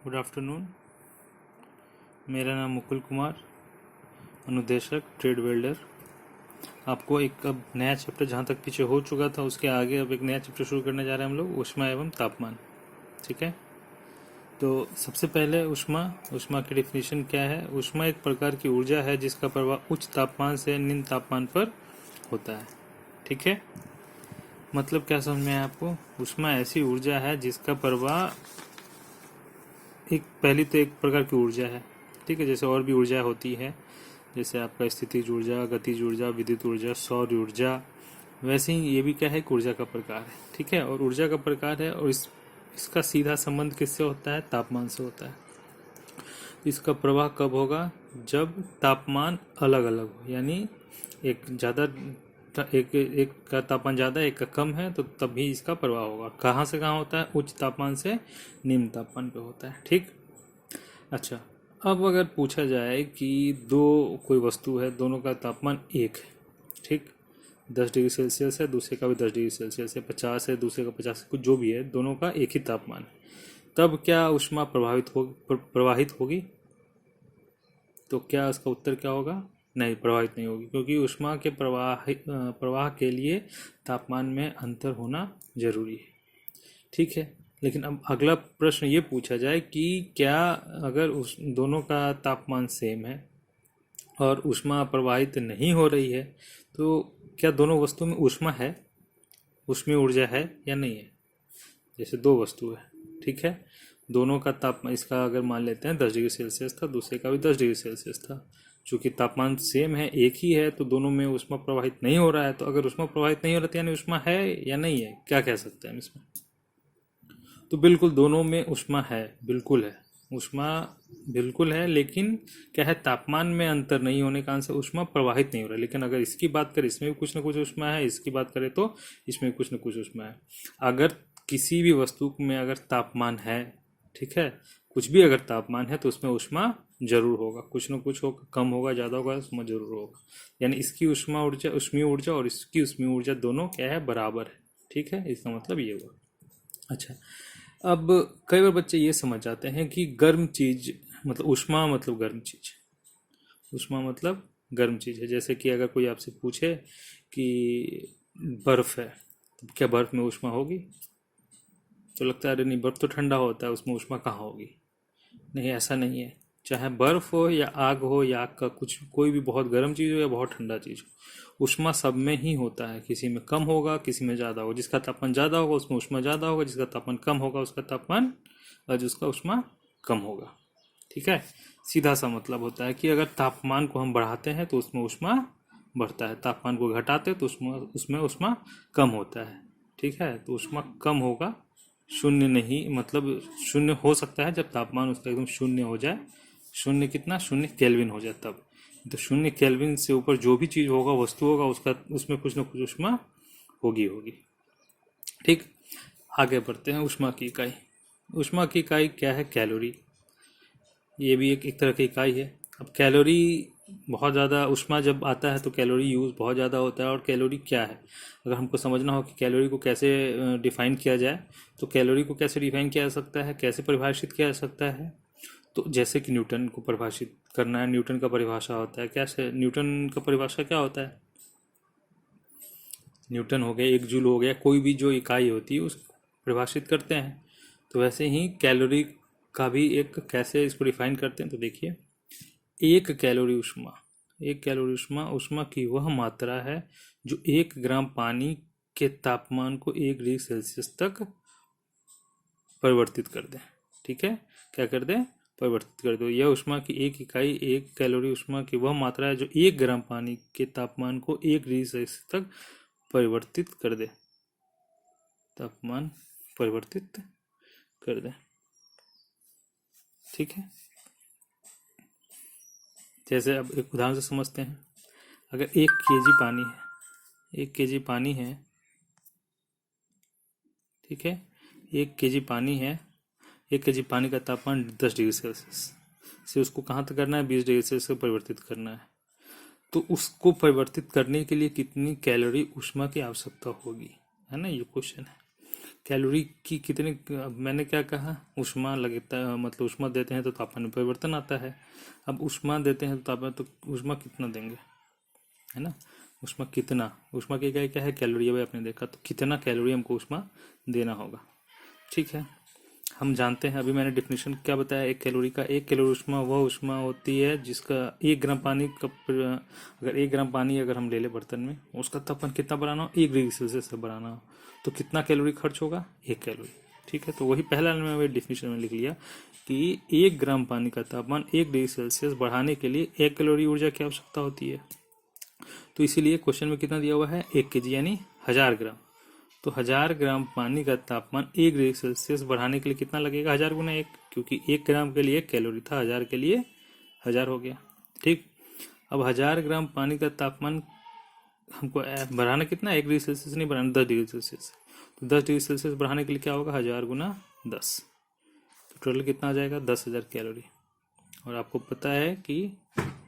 Good afternoon. मेरा नाम मुकुल कुमार, अनुदेशक ट्रेड वेल्डर। आपको एक अब नया चैप्टर जहाँ तक पीछे हो चुका था उसके आगे अब एक नया चैप्टर शुरू करने जा रहे हैं हम लोग, ऊष्मा एवं तापमान। ठीक है, तो सबसे पहले ऊष्मा की डिफिनीशन क्या है। ऊष्मा एक प्रकार की ऊर्जा है जिसका प्रवाह उच्च तापमान से निम्न तापमान पर होता है। ठीक है, मतलब क्या समझ में आया आपको। ऊष्मा ऐसी ऊर्जा है जिसका प्रवाह पहली तो एक प्रकार की ऊर्जा है। ठीक है, जैसे और भी ऊर्जा होती है, जैसे आपका स्थितिज ऊर्जा, गतिज ऊर्जा, विद्युत ऊर्जा, सौर ऊर्जा, वैसे ही ये भी क्या है, एक ऊर्जा का प्रकार है। ठीक है, और ऊर्जा का प्रकार है और इसका सीधा संबंध किससे होता है, तापमान से होता है। इसका प्रवाह कब होगा, जब तापमान अलग अलग हो, यानी एक ज़्यादा एक का तापमान ज़्यादा एक का कम है, तो तभी इसका प्रवाह होगा। कहाँ से कहाँ होता है, उच्च तापमान से निम्न तापमान पे होता है। ठीक, अच्छा, अब अगर पूछा जाए कि कोई वस्तु है, दोनों का तापमान एक है। ठीक, 10 डिग्री सेल्सियस है, दूसरे का भी 10 डिग्री सेल्सियस है, 50 है, दूसरे का 50 है, कुछ जो भी है, दोनों का एक ही तापमान है। तब क्या ऊष्मा प्रवाहित होगी? तो क्या उसका उत्तर क्या होगा, नहीं, प्रभावित नहीं होगी, क्योंकि ऊष्मा के प्रवाह के लिए तापमान में अंतर होना जरूरी है। ठीक है, लेकिन अब अगला प्रश्न ये पूछा जाए कि क्या अगर उस दोनों का तापमान सेम है और ऊष्मा प्रवाहित नहीं हो रही है, तो क्या दोनों वस्तु में ऊष्मा है, ऊष्मीय ऊर्जा है या नहीं है। जैसे दो वस्तु है, ठीक है, दोनों का तापमान, इसका अगर मान लेते हैं 10 डिग्री सेल्सियस था, दूसरे का भी 10 डिग्री सेल्सियस था, चूंकि तापमान सेम है, एक ही है, तो दोनों में ऊष्मा प्रवाहित नहीं हो रहा है। तो अगर ऊष्मा प्रवाहित नहीं हो रहा है यानी ऊष्मा है या नहीं है, क्या कह सकते हैं हम इसमें। तो बिल्कुल दोनों में ऊष्मा है, बिल्कुल है, ऊष्मा बिल्कुल है, लेकिन क्या है, तापमान में अंतर नहीं होने के कारण से ऊष्मा प्रवाहित नहीं हो रहा है। लेकिन अगर इसकी बात करें, इसमें भी कुछ ना कुछ ऊष्मा है, इसकी बात करें तो इसमें कुछ ना कुछ ऊष्मा है। अगर किसी भी वस्तु में अगर तापमान है, ठीक है, कुछ भी अगर तापमान है तो उसमें ऊष्मा जरूर होगा, कुछ ना कुछ होगा, कम होगा ज़्यादा होगा, उसमें जरूर होगा। यानी इसकी ऊष्मीय ऊर्जा और इसकी ऊष्मीय ऊर्जा दोनों क्या है, बराबर है। ठीक है, इसका मतलब ये हुआ। अच्छा, अब कई बार बच्चे ये समझ जाते हैं कि गर्म चीज मतलब ऊष्मा मतलब गर्म चीज, ऊष्मा मतलब गर्म चीज है। जैसे कि अगर कोई आपसे पूछे कि बर्फ है, तो क्या बर्फ में ऊष्मा होगी, तो लगता है अरे नहीं, बर्फ तो ठंडा होता है, उसमें ऊष्मा कहाँ होगी। नहीं, ऐसा नहीं है। चाहे बर्फ हो या आग हो या आग का कुछ कोई भी बहुत गर्म चीज़ हो या बहुत ठंडा चीज़ हो, ऊष्मा सब में ही होता है। किसी में कम होगा, किसी में ज़्यादा होगा। जिसका तापमान ज़्यादा होगा उसमें ऊष्मा ज़्यादा होगा, जिसका तापमान कम होगा उसका तापमान जिसका ऊष्मा कम होगा। ठीक है, सीधा सा मतलब होता है कि अगर तापमान को हम बढ़ाते हैं तो उसमें ऊष्मा बढ़ता है, तापमान को घटाते हैं तो उसमें ऊष्मा कम होता है। ठीक है, तो ऊष्मा कम होगा, शून्य नहीं, मतलब शून्य हो सकता है जब तापमान उसका एकदम शून्य हो जाए। शून्य कितना, शून्य केल्विन हो जाए तब। तो शून्य केल्विन से ऊपर जो भी चीज़ होगा, वस्तु होगा, उसका उसमें कुछ ना कुछ ऊष्मा होगी। ठीक, आगे बढ़ते हैं। ऊष्मा की इकाई, ऊष्मा की इकाई क्या है, कैलोरी। ये भी एक तरह की इकाई है। अब कैलोरी बहुत ज़्यादा, ऊष्मा जब आता है तो कैलोरी यूज़ बहुत ज़्यादा होता है। और कैलोरी क्या है, अगर हमको समझना हो कि कैलोरी को कैसे डिफाइन किया जाए, तो कैलोरी को कैसे डिफाइन किया जा सकता है, कैसे परिभाषित किया जा सकता है। तो जैसे कि न्यूटन को परिभाषित करना है, न्यूटन का परिभाषा होता है, कैसे न्यूटन का परिभाषा क्या होता है, न्यूटन हो गया, एक जूल हो गया, कोई भी जो इकाई होती है उसको परिभाषित करते हैं। तो वैसे ही कैलोरी का भी एक, कैसे इसको डिफाइन करते हैं, तो देखिए, एक कैलोरी ऊष्मा ऊष्मा की वह मात्रा है जो 1 ग्राम पानी के तापमान को 1 डिग्री सेल्सियस तक परिवर्तित कर दे। ठीक है, क्या कर दे, परिवर्तित कर दो। यह ऊष्मा की एक इकाई, एक कैलोरी ऊष्मा की वह मात्रा है जो 1 ग्राम पानी के तापमान को 1 डिग्री सेल्सियस तक परिवर्तित कर दे, तापमान परिवर्तित कर दे। ठीक है, जैसे अब एक उदाहरण से समझते हैं। अगर 1 केजी पानी है, 1 केजी पानी है, ठीक है, 1 केजी पानी है, 1 केजी पानी का तापमान 10 डिग्री सेल्सियस से उसको कहाँ तक करना है, 20 डिग्री सेल्सियस को परिवर्तित करना है। तो उसको परिवर्तित करने के लिए कितनी कैलोरी ऊष्मा की आवश्यकता होगी, है ना, ये क्वेश्चन है। कैलोरी की कितने, मैंने क्या कहा, ऊष्मा लगता है, मतलब ऊष्मा देते हैं तो तापमान में परिवर्तन आता है। अब ऊष्मा देते हैं तो तापमान, तो ऊष्मा कितना देंगे, है ना। ऊष्मा कितना, ऊष्मा की इकाई क्या है, कैलोरी। अभी आपने देखा तो कितना कैलोरी हमको ऊष्मा देना होगा। ठीक है, हम जानते हैं, अभी मैंने डिफिनेशन क्या बताया, एक कैलोरी का, एक कैलोरी ऊष्मा वह ऊष्मा होती है जिसका 1 ग्राम पानी का अगर 1 ग्राम पानी अगर हम ले ले बर्तन में, उसका तापमान कितना बढ़ाना हो, 1 डिग्री सेल्सियस से बढ़ाना हो, तो कितना कैलोरी खर्च होगा, 1 कैलोरी। ठीक है, तो वही पहला में डिफिनेशन में लिख लिया कि 1 ग्राम पानी का तापमान 1 डिग्री सेल्सियस बढ़ाने के लिए 1 कैलोरी ऊर्जा की आवश्यकता होती है। तो इसीलिए क्वेश्चन में कितना दिया हुआ है, 1 kg यानी 1000 ग्राम। तो 1000 ग्राम पानी का तापमान 1 डिग्री सेल्सियस बढ़ाने के लिए कितना लगेगा, 1000 × 1, क्योंकि 1 ग्राम के लिए 1 कैलोरी था, 1000 के लिए 1000 हो गया। ठीक, अब 1000 ग्राम पानी का तापमान हमको बढ़ाना कितना, 1 डिग्री सेल्सियस नहीं बढ़ाना, 10 डिग्री सेल्सियस। तो 10 डिग्री सेल्सियस बढ़ाने के लिए क्या होगा, 1000 × 10, तो टोटल कितना आ जाएगा, 10,000 कैलोरी। और आपको पता है कि